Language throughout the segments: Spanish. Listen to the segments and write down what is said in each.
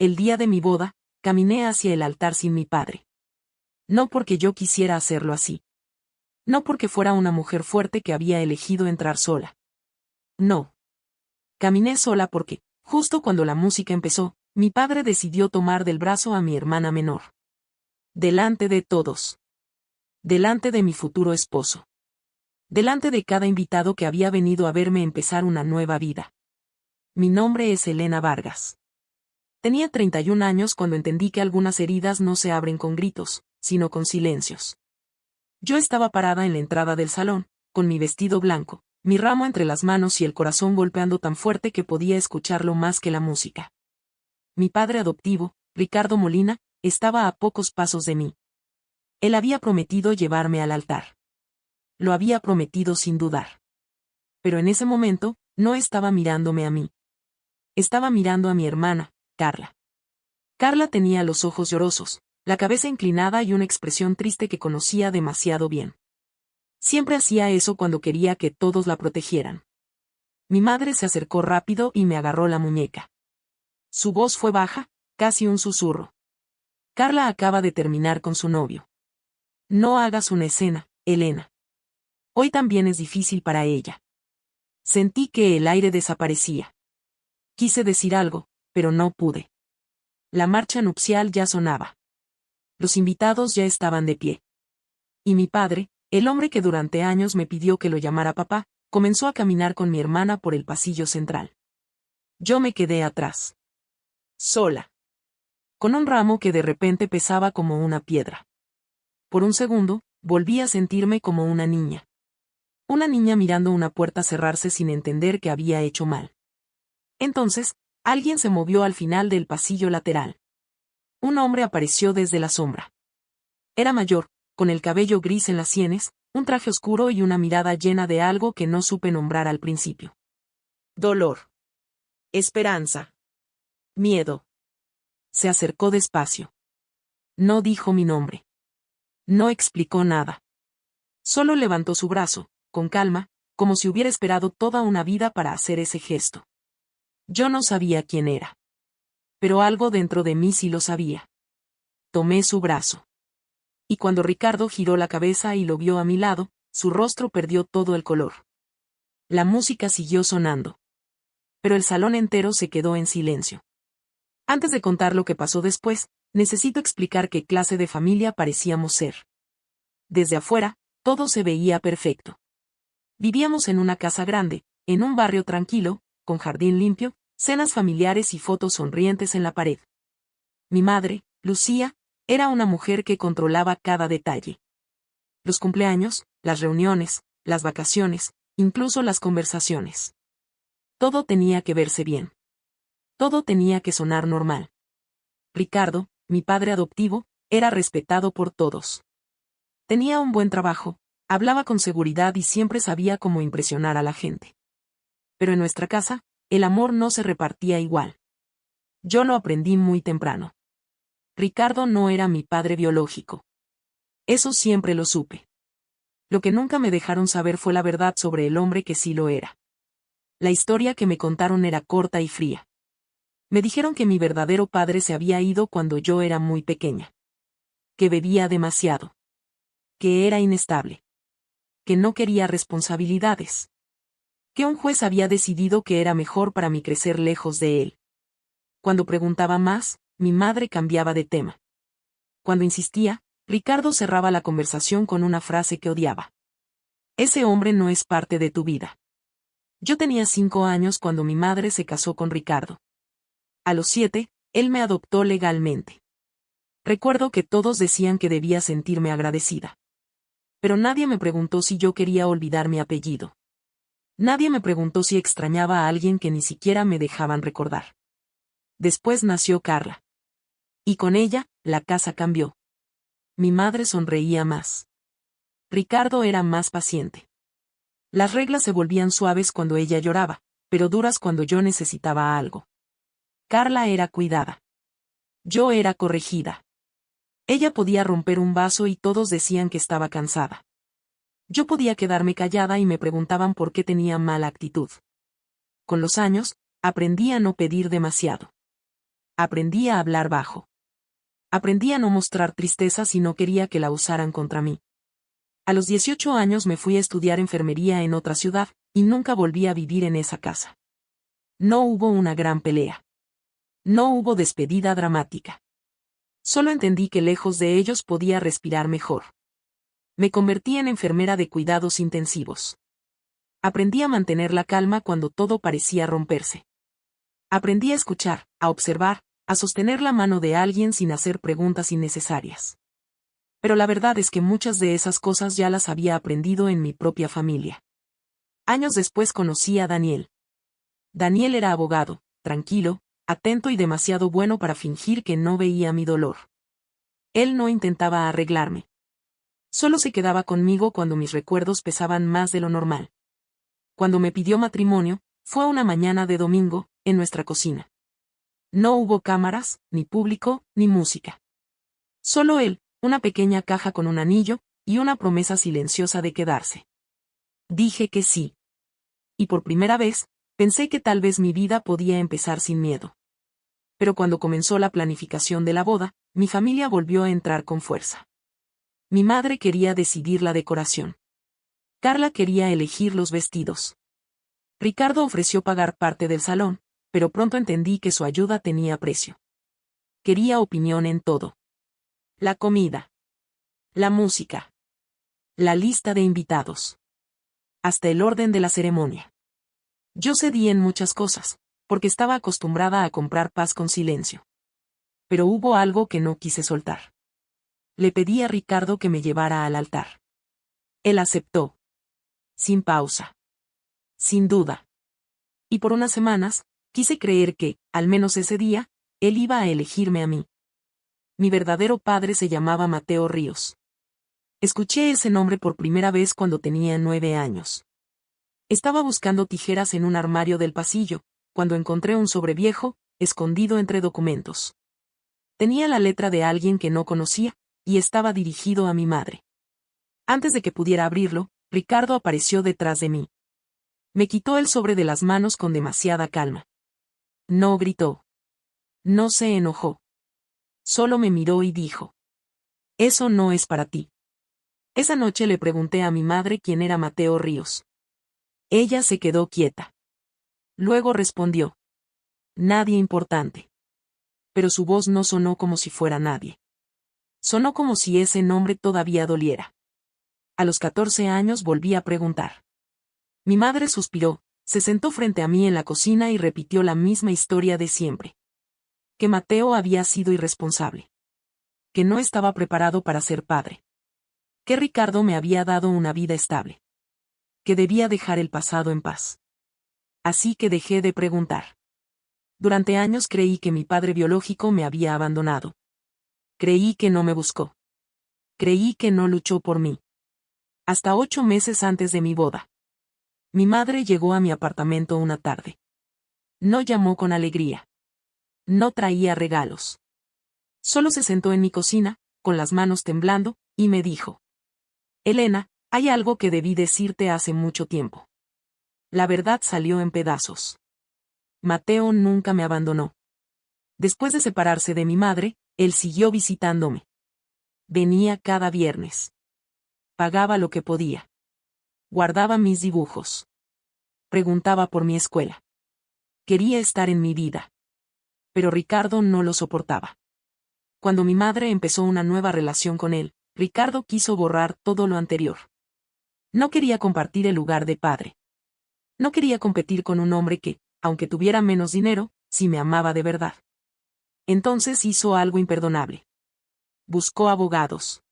El día de mi boda, caminé hacia el altar sin mi padre. No porque yo quisiera hacerlo así. No porque fuera una mujer fuerte que había elegido entrar sola. No. Caminé sola porque, justo cuando la música empezó, mi padre decidió tomar del brazo a mi hermana menor. Delante de todos. Delante de mi futuro esposo. Delante de cada invitado que había venido a verme empezar una nueva vida. Mi nombre es Elena Vargas. Tenía 31 años cuando entendí que algunas heridas no se abren con gritos, sino con silencios. Yo estaba parada en la entrada del salón, con mi vestido blanco, mi ramo entre las manos y el corazón golpeando tan fuerte que podía escucharlo más que la música. Mi padre adoptivo, Ricardo Molina, estaba a pocos pasos de mí. Él había prometido llevarme al altar. Lo había prometido sin dudar. Pero en ese momento, no estaba mirándome a mí. Estaba mirando a mi hermana, Carla. Carla tenía los ojos llorosos, la cabeza inclinada y una expresión triste que conocía demasiado bien. Siempre hacía eso cuando quería que todos la protegieran. Mi madre se acercó rápido y me agarró la muñeca. Su voz fue baja, casi un susurro. Carla acaba de terminar con su novio. No hagas una escena, Elena. Hoy también es difícil para ella. Sentí que el aire desaparecía. Quise decir algo, pero no pude. La marcha nupcial ya sonaba. Los invitados ya estaban de pie. Y mi padre, el hombre que durante años me pidió que lo llamara papá, comenzó a caminar con mi hermana por el pasillo central. Yo me quedé atrás. Sola. Con un ramo que de repente pesaba como una piedra. Por un segundo, volví a sentirme como una niña. Una niña mirando una puerta cerrarse sin entender que había hecho mal. Entonces, alguien se movió al final del pasillo lateral. Un hombre apareció desde la sombra. Era mayor, con el cabello gris en las sienes, un traje oscuro y una mirada llena de algo que no supe nombrar al principio. Dolor. Esperanza. Miedo. Se acercó despacio. No dijo mi nombre. No explicó nada. Solo levantó su brazo, con calma, como si hubiera esperado toda una vida para hacer ese gesto. Yo no sabía quién era. Pero algo dentro de mí sí lo sabía. Tomé su brazo. Y cuando Ricardo giró la cabeza y lo vio a mi lado, su rostro perdió todo el color. La música siguió sonando. Pero el salón entero se quedó en silencio. Antes de contar lo que pasó después, necesito explicar qué clase de familia parecíamos ser. Desde afuera, todo se veía perfecto. Vivíamos en una casa grande, en un barrio tranquilo, con jardín limpio, cenas familiares y fotos sonrientes en la pared. Mi madre, Lucía, era una mujer que controlaba cada detalle. Los cumpleaños, las reuniones, las vacaciones, incluso las conversaciones. Todo tenía que verse bien. Todo tenía que sonar normal. Ricardo, mi padre adoptivo, era respetado por todos. Tenía un buen trabajo, hablaba con seguridad y siempre sabía cómo impresionar a la gente. Pero en nuestra casa, el amor no se repartía igual. Yo lo aprendí muy temprano. Ricardo no era mi padre biológico. Eso siempre lo supe. Lo que nunca me dejaron saber fue la verdad sobre el hombre que sí lo era. La historia que me contaron era corta y fría. Me dijeron que mi verdadero padre se había ido cuando yo era muy pequeña. Que bebía demasiado. Que era inestable. Que no quería responsabilidades. Que un juez había decidido que era mejor para mí crecer lejos de él. Cuando preguntaba más, mi madre cambiaba de tema. Cuando insistía, Ricardo cerraba la conversación con una frase que odiaba. Ese hombre no es parte de tu vida. Yo tenía 5 años cuando mi madre se casó con Ricardo. A los 7, él me adoptó legalmente. Recuerdo que todos decían que debía sentirme agradecida. Pero nadie me preguntó si yo quería olvidar mi apellido. Nadie me preguntó si extrañaba a alguien que ni siquiera me dejaban recordar. Después nació Carla. Y con ella, la casa cambió. Mi madre sonreía más. Ricardo era más paciente. Las reglas se volvían suaves cuando ella lloraba, pero duras cuando yo necesitaba algo. Carla era cuidada. Yo era corregida. Ella podía romper un vaso y todos decían que estaba cansada. Yo podía quedarme callada y me preguntaban por qué tenía mala actitud. Con los años, aprendí a no pedir demasiado. Aprendí a hablar bajo. Aprendí a no mostrar tristeza si no quería que la usaran contra mí. A los 18 años me fui a estudiar enfermería en otra ciudad, y nunca volví a vivir en esa casa. No hubo una gran pelea. No hubo despedida dramática. Solo entendí que lejos de ellos podía respirar mejor. Me convertí en enfermera de cuidados intensivos. Aprendí a mantener la calma cuando todo parecía romperse. Aprendí a escuchar, a observar, a sostener la mano de alguien sin hacer preguntas innecesarias. Pero la verdad es que muchas de esas cosas ya las había aprendido en mi propia familia. Años después conocí a Daniel. Daniel era abogado, tranquilo, atento y demasiado bueno para fingir que no veía mi dolor. Él no intentaba arreglarme. Solo se quedaba conmigo cuando mis recuerdos pesaban más de lo normal. Cuando me pidió matrimonio, fue una mañana de domingo, en nuestra cocina. No hubo cámaras, ni público, ni música. Solo él, una pequeña caja con un anillo, y una promesa silenciosa de quedarse. Dije que sí. Y por primera vez, pensé que tal vez mi vida podía empezar sin miedo. Pero cuando comenzó la planificación de la boda, mi familia volvió a entrar con fuerza. Mi madre quería decidir la decoración. Carla quería elegir los vestidos. Ricardo ofreció pagar parte del salón, pero pronto entendí que su ayuda tenía precio. Quería opinión en todo. La comida. La música. La lista de invitados. Hasta el orden de la ceremonia. Yo cedí en muchas cosas, porque estaba acostumbrada a comprar paz con silencio. Pero hubo algo que no quise soltar. Le pedí a Ricardo que me llevara al altar. Él aceptó. Sin pausa. Sin duda. Y por unas semanas, quise creer que, al menos ese día, él iba a elegirme a mí. Mi verdadero padre se llamaba Mateo Ríos. Escuché ese nombre por primera vez cuando tenía 9 años. Estaba buscando tijeras en un armario del pasillo, cuando encontré un sobre viejo, escondido entre documentos. Tenía la letra de alguien que no conocía, y estaba dirigido a mi madre. Antes de que pudiera abrirlo, Ricardo apareció detrás de mí. Me quitó el sobre de las manos con demasiada calma. No gritó. No se enojó. Solo me miró y dijo: «Eso no es para ti». Esa noche le pregunté a mi madre quién era Mateo Ríos. Ella se quedó quieta. Luego respondió: «Nadie importante». Pero su voz no sonó como si fuera nadie. Sonó como si ese nombre todavía doliera. A los 14 años volví a preguntar. Mi madre suspiró, se sentó frente a mí en la cocina y repitió la misma historia de siempre. Que Mateo había sido irresponsable. Que no estaba preparado para ser padre. Que Ricardo me había dado una vida estable. Que debía dejar el pasado en paz. Así que dejé de preguntar. Durante años creí que mi padre biológico me había abandonado. Creí que no me buscó. Creí que no luchó por mí. Hasta 8 meses antes de mi boda. Mi madre llegó a mi apartamento una tarde. No llamó con alegría. No traía regalos. Solo se sentó en mi cocina, con las manos temblando, y me dijo: «Elena, hay algo que debí decirte hace mucho tiempo». La verdad salió en pedazos. Mateo nunca me abandonó. Después de separarse de mi madre, él siguió visitándome. Venía cada viernes. Pagaba lo que podía. Guardaba mis dibujos. Preguntaba por mi escuela. Quería estar en mi vida. Pero Ricardo no lo soportaba. Cuando mi madre empezó una nueva relación con él, Ricardo quiso borrar todo lo anterior. No quería compartir el lugar de padre. No quería competir con un hombre que, aunque tuviera menos dinero, sí me amaba de verdad. Entonces hizo algo imperdonable. Buscó abogados.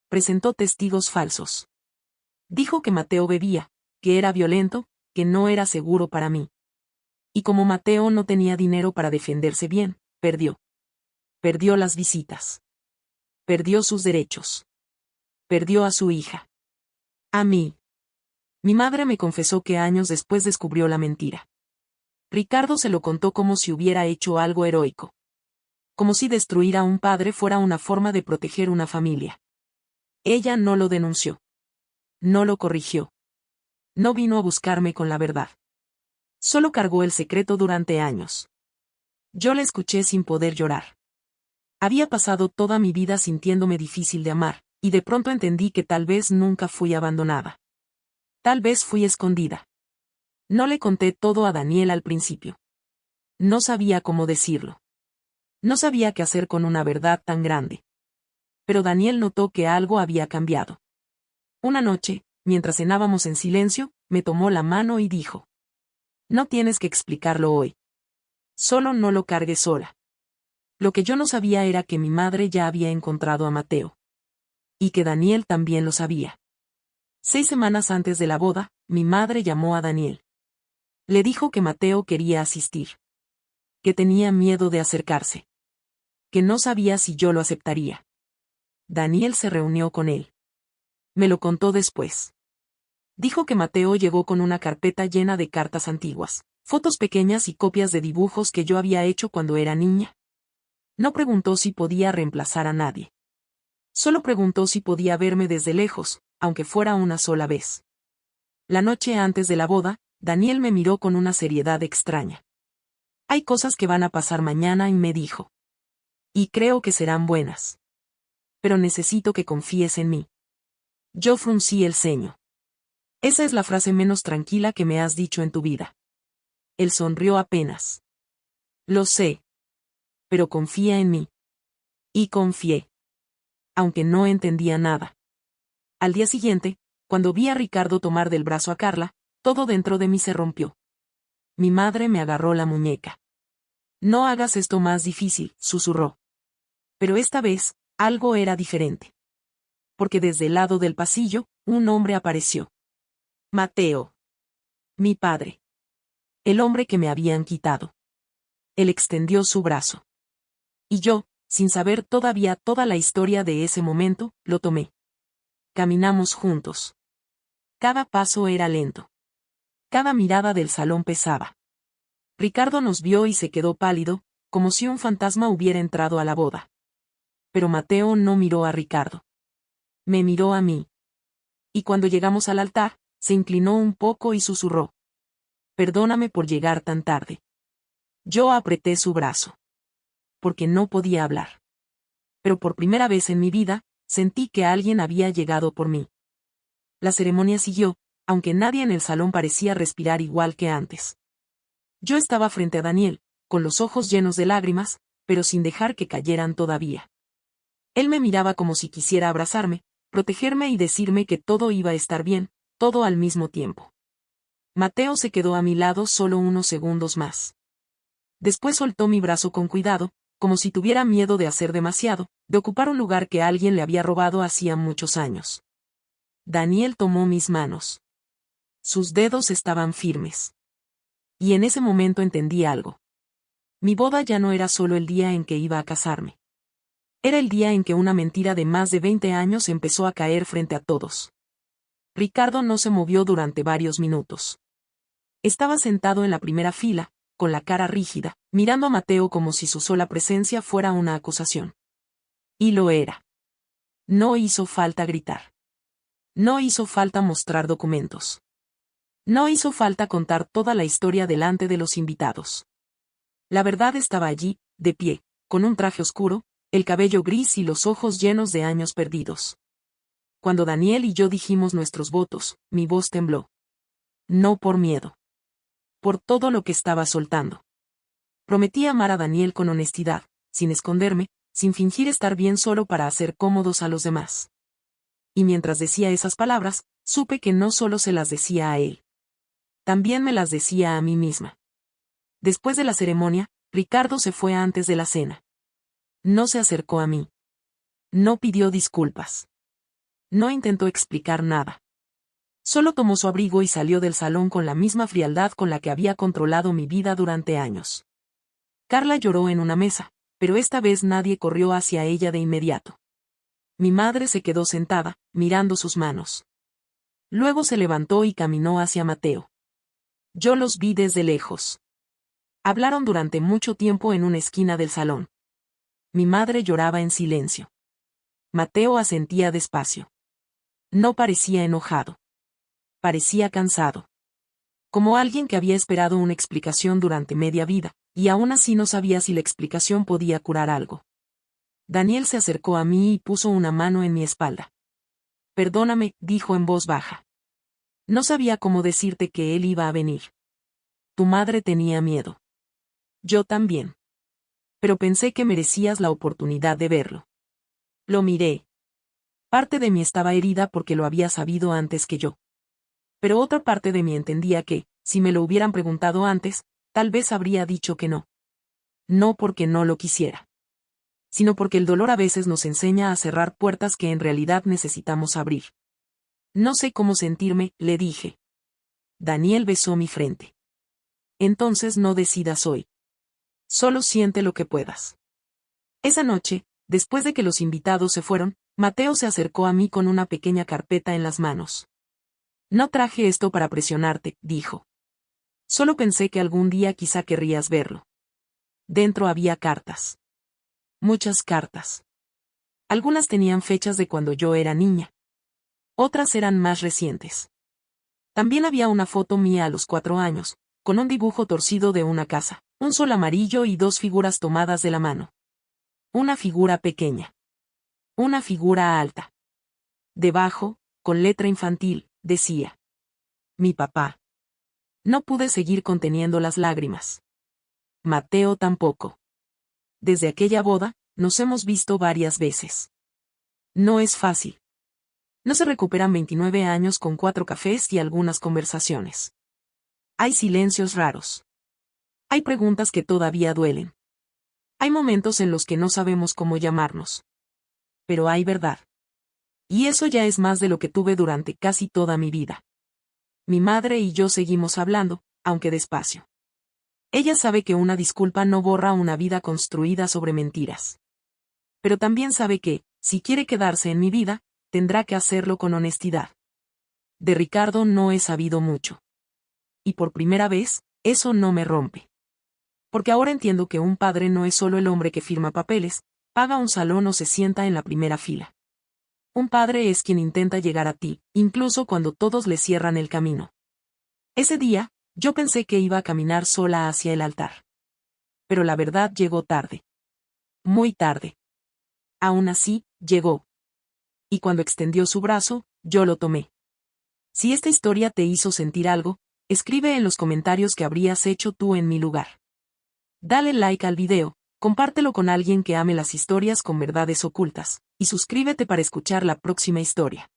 Presentó testigos falsos. Dijo que Mateo bebía, que era violento, que no era seguro para mí. Y como Mateo no tenía dinero para defenderse bien, perdió. Perdió las visitas. Perdió sus derechos. Perdió a su hija. A mí. Mi madre me confesó que años después descubrió la mentira. Ricardo se lo contó como si hubiera hecho algo heroico. Como si destruir a un padre fuera una forma de proteger una familia. Ella no lo denunció. No lo corrigió. No vino a buscarme con la verdad. Solo cargó el secreto durante años. Yo la escuché sin poder llorar. Había pasado toda mi vida sintiéndome difícil de amar, y de pronto entendí que tal vez nunca fui abandonada. Tal vez fui escondida. No le conté todo a Daniel al principio. No sabía cómo decirlo. No sabía qué hacer con una verdad tan grande. Pero Daniel notó que algo había cambiado. Una noche, mientras cenábamos en silencio, me tomó la mano y dijo: No tienes que explicarlo hoy. Solo no lo cargues sola. Lo que yo no sabía era que mi madre ya había encontrado a Mateo. Y que Daniel también lo sabía. 6 semanas antes de la boda, mi madre llamó a Daniel. Le dijo que Mateo quería asistir. Que tenía miedo de acercarse. Que no sabía si yo lo aceptaría. Daniel se reunió con él. Me lo contó después. Dijo que Mateo llegó con una carpeta llena de cartas antiguas, fotos pequeñas y copias de dibujos que yo había hecho cuando era niña. No preguntó si podía reemplazar a nadie. Solo preguntó si podía verme desde lejos, aunque fuera una sola vez. La noche antes de la boda, Daniel me miró con una seriedad extraña. Hay cosas que van a pasar mañana y me dijo. Y creo que serán buenas. Pero necesito que confíes en mí. Yo fruncí el ceño. Esa es la frase menos tranquila que me has dicho en tu vida. Él sonrió apenas. Lo sé. Pero confía en mí. Y confié. Aunque no entendía nada. Al día siguiente, cuando vi a Ricardo tomar del brazo a Carla, todo dentro de mí se rompió. Mi madre me agarró la muñeca. No hagas esto más difícil, susurró. Pero esta vez, algo era diferente. Porque desde el lado del pasillo, un hombre apareció. Mateo. Mi padre. El hombre que me habían quitado. Él extendió su brazo. Y yo, sin saber todavía toda la historia de ese momento, lo tomé. Caminamos juntos. Cada paso era lento. Cada mirada del salón pesaba. Ricardo nos vio y se quedó pálido, como si un fantasma hubiera entrado a la boda. Pero Mateo no miró a Ricardo. Me miró a mí. Y cuando llegamos al altar, se inclinó un poco y susurró. Perdóname por llegar tan tarde. Yo apreté su brazo. Porque no podía hablar. Pero por primera vez en mi vida, sentí que alguien había llegado por mí. La ceremonia siguió, aunque nadie en el salón parecía respirar igual que antes. Yo estaba frente a Daniel, con los ojos llenos de lágrimas, pero sin dejar que cayeran todavía. Él me miraba como si quisiera abrazarme, protegerme y decirme que todo iba a estar bien, todo al mismo tiempo. Mateo se quedó a mi lado solo unos segundos más. Después soltó mi brazo con cuidado, como si tuviera miedo de hacer demasiado, de ocupar un lugar que alguien le había robado hacía muchos años. Daniel tomó mis manos. Sus dedos estaban firmes. Y en ese momento entendí algo. Mi boda ya no era solo el día en que iba a casarme. Era el día en que una mentira de más de 20 años empezó a caer frente a todos. Ricardo no se movió durante varios minutos. Estaba sentado en la primera fila, con la cara rígida, mirando a Mateo como si su sola presencia fuera una acusación. Y lo era. No hizo falta gritar. No hizo falta mostrar documentos. No hizo falta contar toda la historia delante de los invitados. La verdad estaba allí, de pie, con un traje oscuro, el cabello gris y los ojos llenos de años perdidos. Cuando Daniel y yo dijimos nuestros votos, mi voz tembló. No por miedo. Por todo lo que estaba soltando. Prometí amar a Daniel con honestidad, sin esconderme, sin fingir estar bien solo para hacer cómodos a los demás. Y mientras decía esas palabras, supe que no solo se las decía a él. También me las decía a mí misma. Después de la ceremonia, Ricardo se fue antes de la cena. No se acercó a mí. No pidió disculpas. No intentó explicar nada. Solo tomó su abrigo y salió del salón con la misma frialdad con la que había controlado mi vida durante años. Carla lloró en una mesa, pero esta vez nadie corrió hacia ella de inmediato. Mi madre se quedó sentada, mirando sus manos. Luego se levantó y caminó hacia Mateo. Yo los vi desde lejos. Hablaron durante mucho tiempo en una esquina del salón. Mi madre lloraba en silencio. Mateo asentía despacio. No parecía enojado. Parecía cansado. Como alguien que había esperado una explicación durante media vida, Y aún así no sabía si la explicación podía curar algo. Daniel se acercó a mí y puso una mano en mi espalda. Perdóname, dijo en voz baja. No sabía cómo decirte que él iba a venir. Tu madre tenía miedo. Yo también. Pero pensé que merecías la oportunidad de verlo. Lo miré. Parte de mí estaba herida porque lo había sabido antes que yo. Pero otra parte de mí entendía que, si me lo hubieran preguntado antes, tal vez habría dicho que no. No porque no lo quisiera, sino porque el dolor a veces nos enseña a cerrar puertas que en realidad necesitamos abrir. No sé cómo sentirme, le dije. Daniel besó mi frente. Entonces no decidas hoy. Solo siente lo que puedas. Esa noche, después de que los invitados se fueron, Mateo se acercó a mí con una pequeña carpeta en las manos. No traje esto para presionarte, dijo. Solo pensé que algún día quizá querrías verlo. Dentro había cartas. Muchas cartas. Algunas tenían fechas de cuando yo era niña. Otras eran más recientes. También había una foto mía a los 4 años, con un dibujo torcido de una casa, un sol amarillo y 2 figuras tomadas de la mano. Una figura pequeña. Una figura alta. Debajo, con letra infantil, decía: mi papá. No pude seguir conteniendo las lágrimas. Mateo tampoco. Desde aquella boda, nos hemos visto varias veces. No es fácil. No se recuperan 29 años con 4 cafés y algunas conversaciones. Hay silencios raros. Hay preguntas que todavía duelen. Hay momentos en los que no sabemos cómo llamarnos. Pero hay verdad. Y eso ya es más de lo que tuve durante casi toda mi vida. Mi madre y yo seguimos hablando, aunque despacio. Ella sabe que una disculpa no borra una vida construida sobre mentiras. Pero también sabe que, si quiere quedarse en mi vida, tendrá que hacerlo con honestidad. De Ricardo no he sabido mucho. Y por primera vez, eso no me rompe. Porque ahora entiendo que un padre no es solo el hombre que firma papeles, paga un salón o se sienta en la primera fila. Un padre es quien intenta llegar a ti, incluso cuando todos le cierran el camino. Ese día, yo pensé que iba a caminar sola hacia el altar. Pero la verdad llegó tarde. Muy tarde. Aún así, llegó. Y cuando extendió su brazo, yo lo tomé. Si esta historia te hizo sentir algo, escribe en los comentarios qué habrías hecho tú en mi lugar. Dale like al video, compártelo con alguien que ame las historias con verdades ocultas, y suscríbete para escuchar la próxima historia.